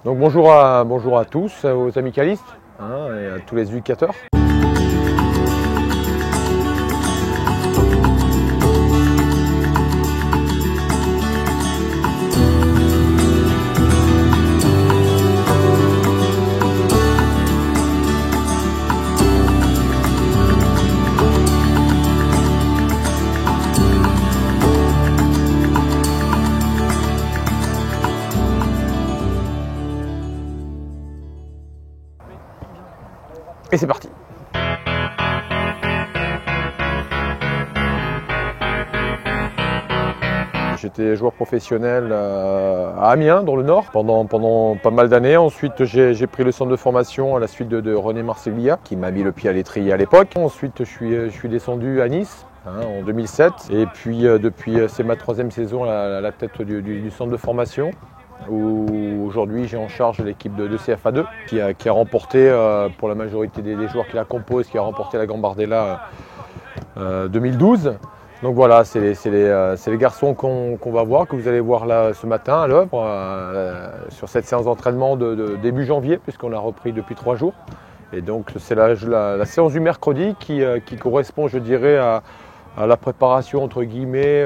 Donc bonjour à tous, aux amicalistes et à tous les éducateurs. Et c'est parti. J'étais joueur professionnel à Amiens, dans le Nord, pendant pas mal d'années. Ensuite, j'ai pris le centre de formation à la suite de René Marceglia, qui m'a mis le pied à l'étrier à l'époque. Ensuite, je suis descendu à Nice en 2007. Et puis, depuis, c'est ma 3e saison à la tête du centre de formation, où aujourd'hui j'ai en charge l'équipe de CFA2 qui a remporté, pour la majorité des joueurs qui la composent, qui a remporté la Gambardella 2012. Donc voilà, c'est les garçons qu'on va voir, que vous allez voir là ce matin à l'œuvre, sur cette séance d'entraînement de début janvier, puisqu'on a repris depuis 3 jours. Et donc c'est la séance du mercredi qui correspond, je dirais, à la préparation entre guillemets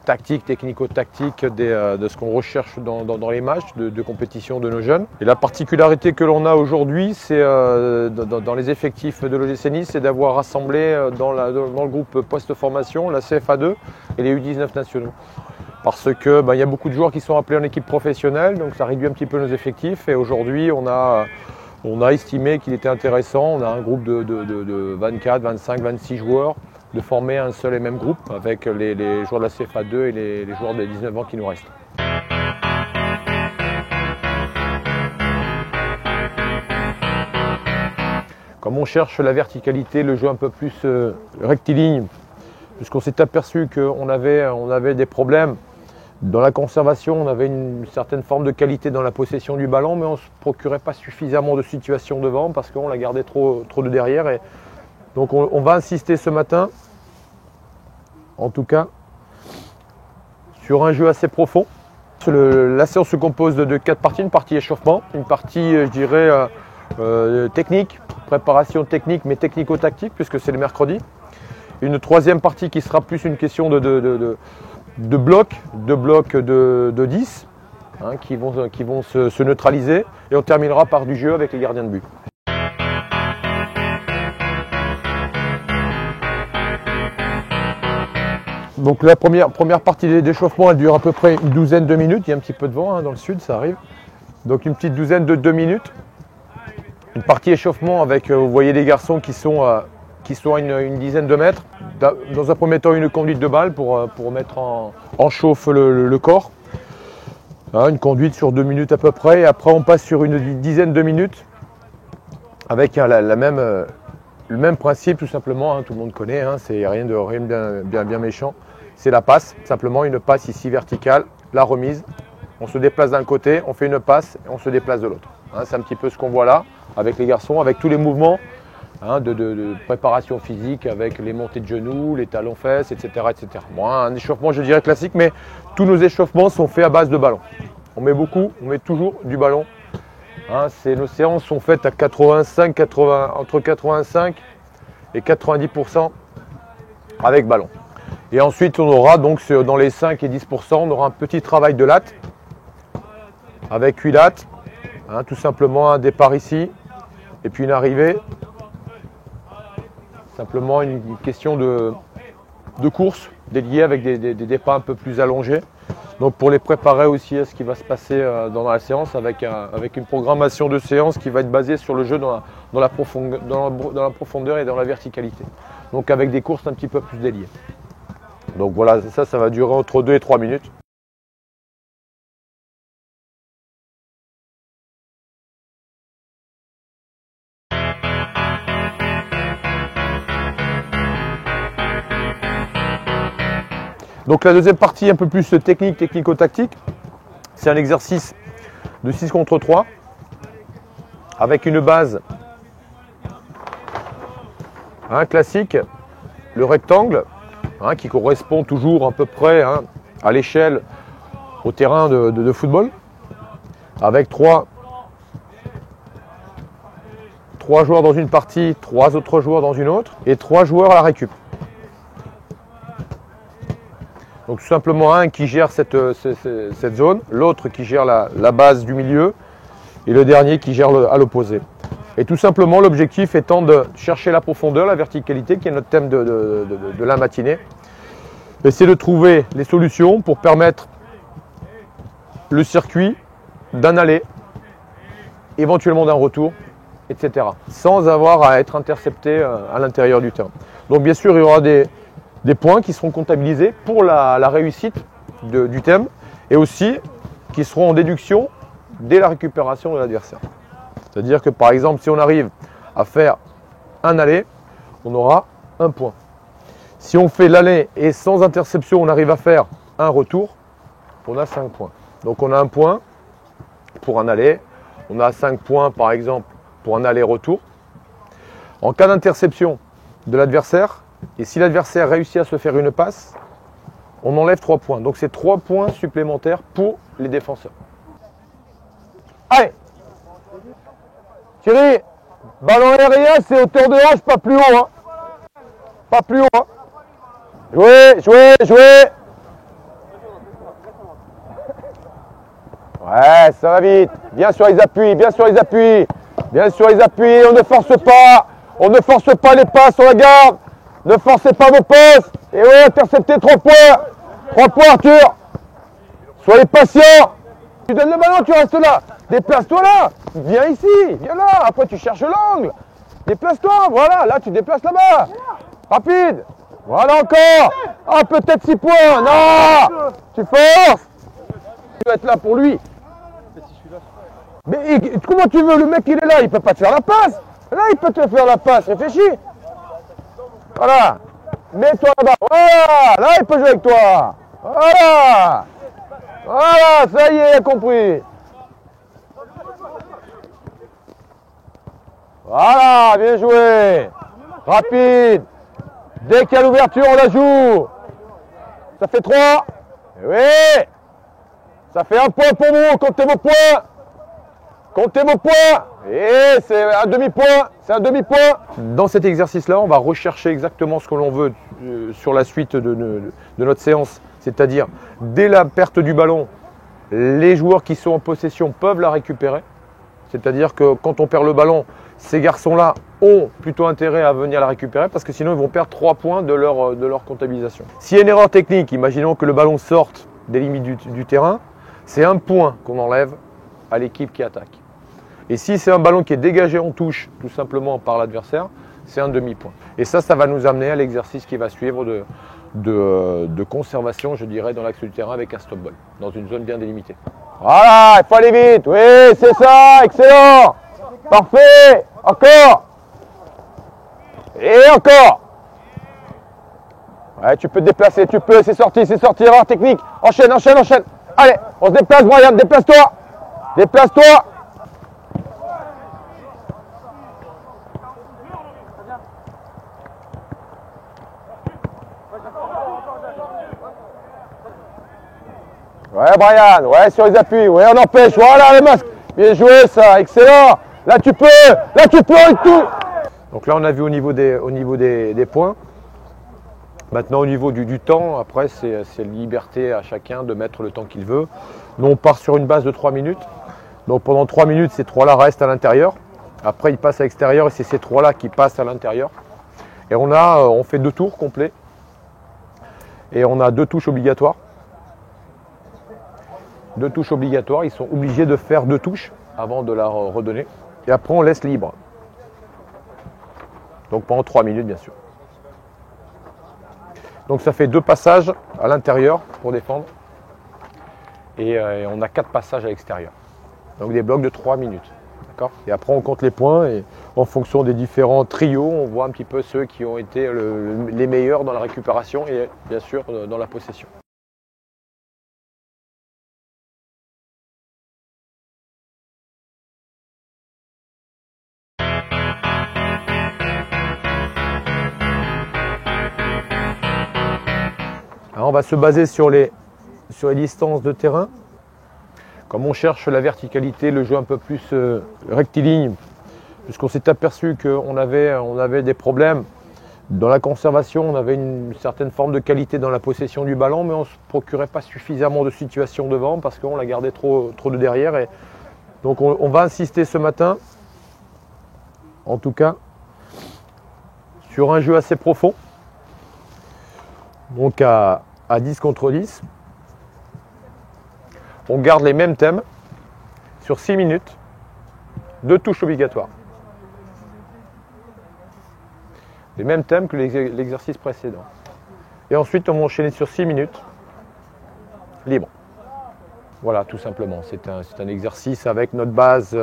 tactique, technico-tactique de ce qu'on recherche dans les matchs de compétition de nos jeunes. Et la particularité que l'on a aujourd'hui, c'est dans les effectifs de l'OGC Nice, c'est d'avoir rassemblé dans le groupe post-formation la CFA2 et les U19 nationaux. Parce que y a beaucoup de joueurs qui sont appelés en équipe professionnelle, donc ça réduit un petit peu nos effectifs. Et aujourd'hui, on a estimé qu'il était intéressant, on a un groupe de 24, 25, 26 joueurs, de former un seul et même groupe avec les joueurs de la CFA2 et les joueurs des 19 ans qui nous restent. Comme on cherche la verticalité, le jeu un peu plus rectiligne, puisqu'on s'est aperçu qu'on avait des problèmes dans la conservation, on avait une certaine forme de qualité dans la possession du ballon, mais on ne se procurait pas suffisamment de situations devant parce qu'on la gardait trop de derrière. Et donc on va insister ce matin, en tout cas, sur un jeu assez profond. La séance se compose de 4 parties, une partie échauffement, une partie, je dirais, technique, préparation technique, mais technico-tactique, puisque c'est le mercredi. Une 3e partie qui sera plus une question de blocs de 10 qui vont se neutraliser. Et on terminera par du jeu avec les gardiens de but. Donc la première partie d'échauffement, elle dure à peu près une douzaine de minutes. Il y a un petit peu de vent dans le sud, ça arrive. Donc une petite douzaine de 2 minutes. Une partie échauffement avec, vous voyez les garçons qui sont à une dizaine de mètres. Dans un premier temps, une conduite de balle pour mettre en chauffe le corps. Une conduite sur 2 minutes à peu près. Et après, on passe sur une dizaine de minutes avec le même principe, tout simplement. Tout le monde connaît, c'est rien de bien méchant. C'est la passe, simplement une passe ici verticale, la remise. On se déplace d'un côté, on fait une passe et on se déplace de l'autre. C'est un petit peu ce qu'on voit là avec les garçons, avec tous les mouvements de préparation physique, avec les montées de genoux, les talons-fesses, etc., etc. Bon, un échauffement, je dirais, classique, mais tous nos échauffements sont faits à base de ballon. On met toujours du ballon. Nos séances sont faites à entre 85 et 90% avec ballon. Et ensuite, on aura donc dans les 5 et 10%, on aura un petit travail de latte avec 8 lattes, tout simplement un départ ici et puis une arrivée. Simplement une question de course dédiée avec des départs un peu plus allongés. Donc pour les préparer aussi à ce qui va se passer dans la séance avec une programmation de séance qui va être basée sur le jeu dans la profondeur et dans la verticalité. Donc avec des courses un petit peu plus déliées. Donc voilà, ça va durer entre 2 et 3 minutes. Donc la deuxième partie un peu plus technico-tactique, c'est un exercice de 6 contre 3 avec une base classique, le rectangle, qui correspond toujours à peu près à l'échelle au terrain de football, avec 3 3 joueurs dans une partie, 3 autres joueurs dans une autre, et 3 joueurs à la récup. Donc tout simplement un qui gère cette zone, l'autre qui gère la base du milieu, et le dernier qui gère à l'opposé. Et tout simplement l'objectif étant de chercher la profondeur, la verticalité, qui est notre thème de la matinée. Et c'est de trouver les solutions pour permettre le circuit d'un aller, éventuellement d'un retour, etc. Sans avoir à être intercepté à l'intérieur du terrain. Donc bien sûr, il y aura des points qui seront comptabilisés pour la réussite du thème et aussi qui seront en déduction dès la récupération de l'adversaire. C'est-à-dire que par exemple, si on arrive à faire un aller, on aura 1 point. Si on fait l'aller et sans interception, on arrive à faire un retour, on a 5 points. Donc on a 1 point pour un aller, on a 5 points par exemple pour un aller-retour. En cas d'interception de l'adversaire, et si l'adversaire réussit à se faire une passe, on enlève 3 points. Donc c'est 3 points supplémentaires pour les défenseurs. Allez, Thierry, ballon aérien, c'est hauteur de hanche, pas plus haut. Hein. Pas plus haut. Hein. Jouez, jouez, jouez. Ouais, ça va vite. Bien sûr les appuis, bien sûr les appuis. Bien sûr les appuis, on ne force pas. On ne force pas les passes, on la garde. Ne forcez pas vos passes. Et ouais, interceptez 3 points. 3 points Arthur. Soyez patient. Tu donnes le ballon, tu restes là. Déplace-toi là. Viens ici, viens là. Après tu cherches l'angle. Déplace-toi, voilà. Là tu déplaces là-bas. Rapide. Voilà encore. Ah, peut-être 6 points. Non. Tu forces. Tu vas être là pour lui. Mais comment tu veux? Le mec il est là, il peut pas te faire la passe. Là il peut te faire la passe, réfléchis. Voilà. Mets-toi là-bas. Voilà. Là il peut jouer avec toi. Voilà. Voilà, ça y est, il a compris. Voilà, bien joué. Rapide. Dès qu'il y a l'ouverture, on la joue. Ça fait 3. Oui. Ça fait 1 point pour vous. Comptez vos points. Comptez vos points. Et c'est un demi-point. C'est un demi-point. Dans cet exercice-là, on va rechercher exactement ce que l'on veut sur la suite de notre séance. C'est-à-dire, dès la perte du ballon, les joueurs qui sont en possession peuvent la récupérer. C'est-à-dire que quand on perd le ballon, ces garçons-là ont plutôt intérêt à venir la récupérer parce que sinon ils vont perdre 3 points de leur comptabilisation. S'il y a une erreur technique, imaginons que le ballon sorte des limites du terrain, c'est 1 point qu'on enlève à l'équipe qui attaque. Et si c'est un ballon qui est dégagé en touche, tout simplement par l'adversaire, c'est un demi-point. Et ça va nous amener à l'exercice qui va suivre de conservation, je dirais, dans l'axe du terrain avec un stop ball, dans une zone bien délimitée. Voilà, il faut aller vite, oui, c'est ça, excellent, parfait, encore, et encore. Ouais, tu peux te déplacer, tu peux, c'est sorti, erreur technique, enchaîne, enchaîne, enchaîne. Allez, on se déplace, Brian, déplace-toi, déplace-toi. Ouais, Brian, ouais, sur les appuis, ouais, on empêche, voilà le masque, bien joué ça, excellent, là tu peux avec tout. Donc là on a vu au niveau des points. Maintenant au niveau du temps, après c'est liberté à chacun de mettre le temps qu'il veut. Nous on part sur une base de 3 minutes, donc pendant 3 minutes ces 3 là restent à l'intérieur, après ils passent à l'extérieur et c'est ces 3 là qui passent à l'intérieur. Et on fait 2 tours complets et on a 2 touches obligatoires. 2 touches obligatoires, ils sont obligés de faire 2 touches avant de la redonner. Et après on laisse libre. Donc pendant 3 minutes bien sûr. Donc ça fait 2 passages à l'intérieur pour défendre. Et on a 4 passages à l'extérieur. Donc des blocs de 3 minutes. D'accord ? Et après on compte les points et en fonction des différents trios, on voit un petit peu ceux qui ont été les meilleurs dans la récupération et bien sûr dans la possession. Alors on va se baser sur les distances de terrain. Comme on cherche la verticalité, le jeu un peu plus rectiligne, puisqu'on s'est aperçu qu'on avait des problèmes dans la conservation, on avait une certaine forme de qualité dans la possession du ballon, mais on ne se procurait pas suffisamment de situations devant parce qu'on la gardait trop de derrière. Et donc on va insister ce matin, en tout cas, sur un jeu assez profond. Donc à 10 contre 10. On garde les mêmes thèmes sur 6 minutes, 2 touches obligatoires. Les mêmes thèmes que l'exercice précédent. Et ensuite, on va enchaîner sur 6 minutes, libre. Voilà, tout simplement. C'est un exercice avec notre base,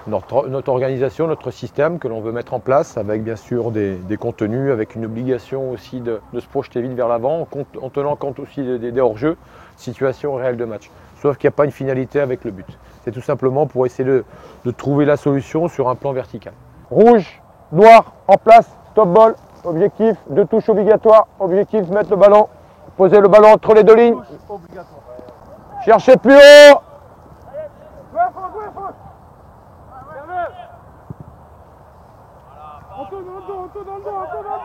notre organisation, notre système que l'on veut mettre en place, avec bien sûr des contenus, avec une obligation aussi de se projeter vite vers l'avant, en tenant compte aussi des hors-jeux, situations réelles de match. Sauf qu'il n'y a pas une finalité avec le but. C'est tout simplement pour essayer de trouver la solution sur un plan vertical. Rouge, noir, en place. Top ball, objectif, 2 touches obligatoires, objectif, mettre le ballon, poser le ballon entre les 2 lignes. Cherchez plus haut.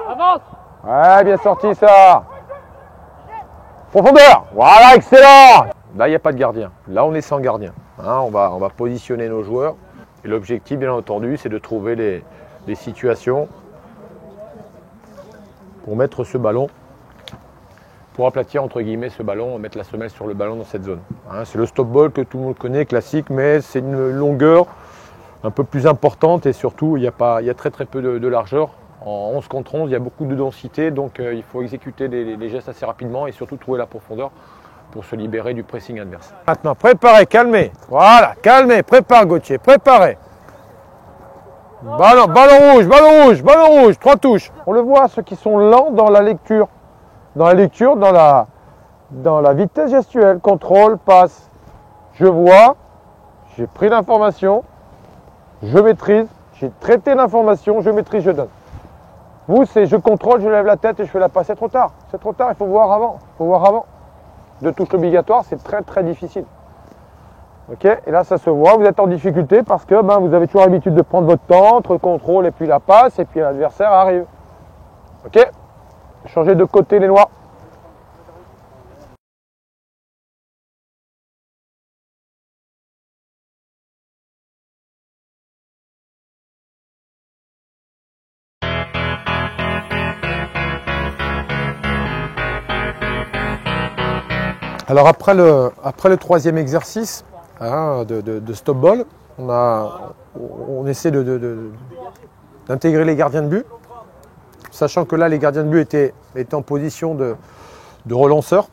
Avance. Ouais, bien sorti ça. Profondeur, voilà, excellent. Là, il n'y a pas de gardien. Là, on est sans gardien. Hein, on va positionner nos joueurs. Et l'objectif, bien entendu, c'est de trouver les situations pour mettre ce ballon, pour aplatir entre guillemets ce ballon, mettre la semelle sur le ballon dans cette zone. Hein, c'est le stop ball que tout le monde connaît, classique, mais c'est une longueur un peu plus importante et surtout il y a très peu de largeur. En 11 contre 11, il y a beaucoup de densité, donc il faut exécuter les gestes assez rapidement et surtout trouver la profondeur pour se libérer du pressing adverse. Maintenant, préparez, calmez. Voilà, calmez, prépare Gauthier, préparez. Ballon rouge, 3 touches. On le voit, ceux qui sont lents dans la lecture. Dans la vitesse gestuelle, contrôle, passe. Je vois, j'ai pris l'information, je maîtrise, j'ai traité l'information, je maîtrise, je donne. Vous, c'est je contrôle, je lève la tête et je fais la passe. C'est trop tard, il faut voir avant. 2 touches obligatoires, c'est très difficile. Ok, et là ça se voit, vous êtes en difficulté parce que vous avez toujours l'habitude de prendre votre temps entre le contrôle et puis la passe et puis l'adversaire arrive. Ok, changez de côté les noirs. Alors après le troisième exercice, hein, de stop ball, on essaie d'intégrer les gardiens de but, sachant que là les gardiens de but étaient en position de relanceur,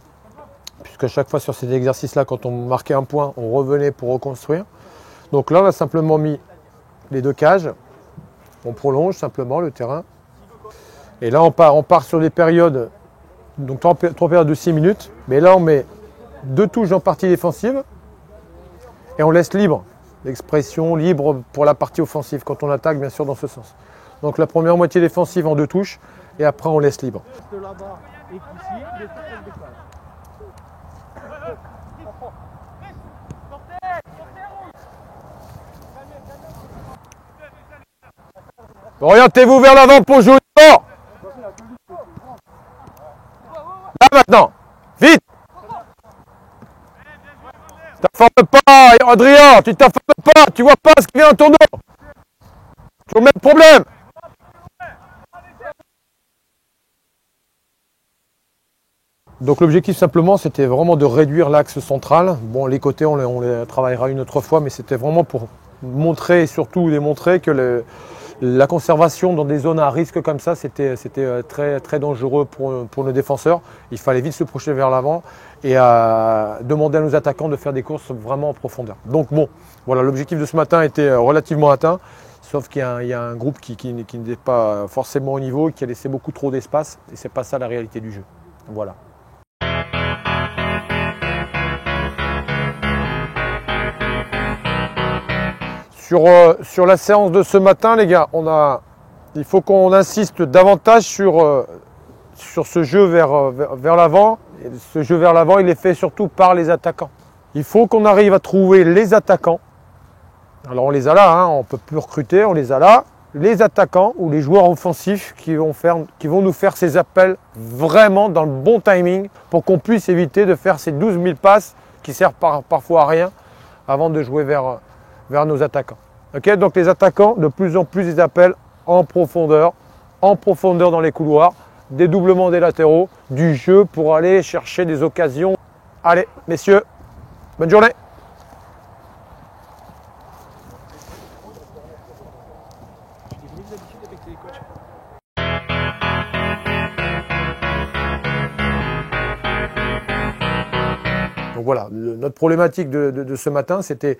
puisque à chaque fois sur cet exercice-là, quand on marquait un point, on revenait pour reconstruire. Donc là on a simplement mis les 2 cages, on prolonge simplement le terrain, et là on part sur des périodes, donc 3 périodes de 6 minutes, mais là on met 2 touches en partie défensive et on laisse libre, l'expression libre pour la partie offensive quand on attaque bien sûr dans ce sens. Donc la première moitié défensive en 2 touches et après on laisse libre. Orientez-vous vers l'avant pour jouer fort. Là maintenant, vite. T'afformes pas, Adrien, tu t'afformes pas, tu vois pas ce qui vient dans ton dos. Tu as le même problème. Donc l'objectif simplement c'était vraiment de réduire l'axe central. Bon, les côtés on les travaillera une autre fois, mais c'était vraiment pour montrer et surtout démontrer que la conservation dans des zones à risque comme ça, c'était très dangereux pour nos défenseurs. Il fallait vite se projeter vers l'avant et demander à nos attaquants de faire des courses vraiment en profondeur. Donc bon, voilà, l'objectif de ce matin était relativement atteint, sauf qu'il y a un groupe qui n'était pas forcément au niveau, qui a laissé beaucoup trop d'espace, et c'est pas ça la réalité du jeu. Voilà. Sur la séance de ce matin, les gars, il faut qu'on insiste davantage sur ce jeu vers l'avant. Ce jeu vers l'avant, il est fait surtout par les attaquants. Il faut qu'on arrive à trouver les attaquants Alors on les a là, hein, on ne peut plus recruter, on les a là. Les attaquants ou les joueurs offensifs qui vont nous faire ces appels vraiment dans le bon timing pour qu'on puisse éviter de faire ces 12 000 passes qui servent parfois à rien avant de jouer vers nos attaquants. Okay, donc les attaquants, de plus en plus ils appellent en profondeur dans les couloirs, dédoublement des latéraux, du jeu pour aller chercher des occasions. Allez, messieurs, bonne journée. Donc voilà, notre problématique de ce matin, c'était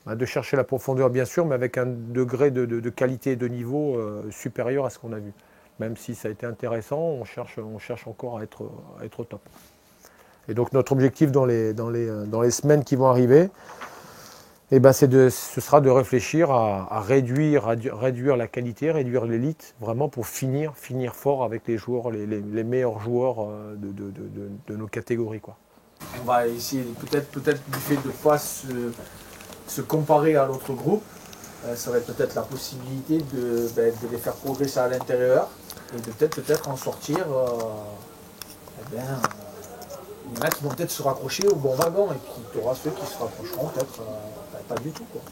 de chercher la profondeur bien sûr, mais avec un degré de qualité et de niveau supérieur à ce qu'on a vu. Même si ça a été intéressant, on cherche encore à être au top. Et donc notre objectif dans les semaines qui vont arriver, ce sera de réfléchir à réduire la qualité, réduire l'élite, vraiment pour finir fort avec les joueurs, les meilleurs joueurs de nos catégories, quoi. On va essayer peut-être du fait de ne pas se comparer à l'autre groupe, ça va être peut-être la possibilité de les faire progresser à l'intérieur et de peut-être en sortir. Il y en a qui vont peut-être se raccrocher au bon wagon et puis tu auras ceux qui se raccrocheront peut-être pas du tout, quoi.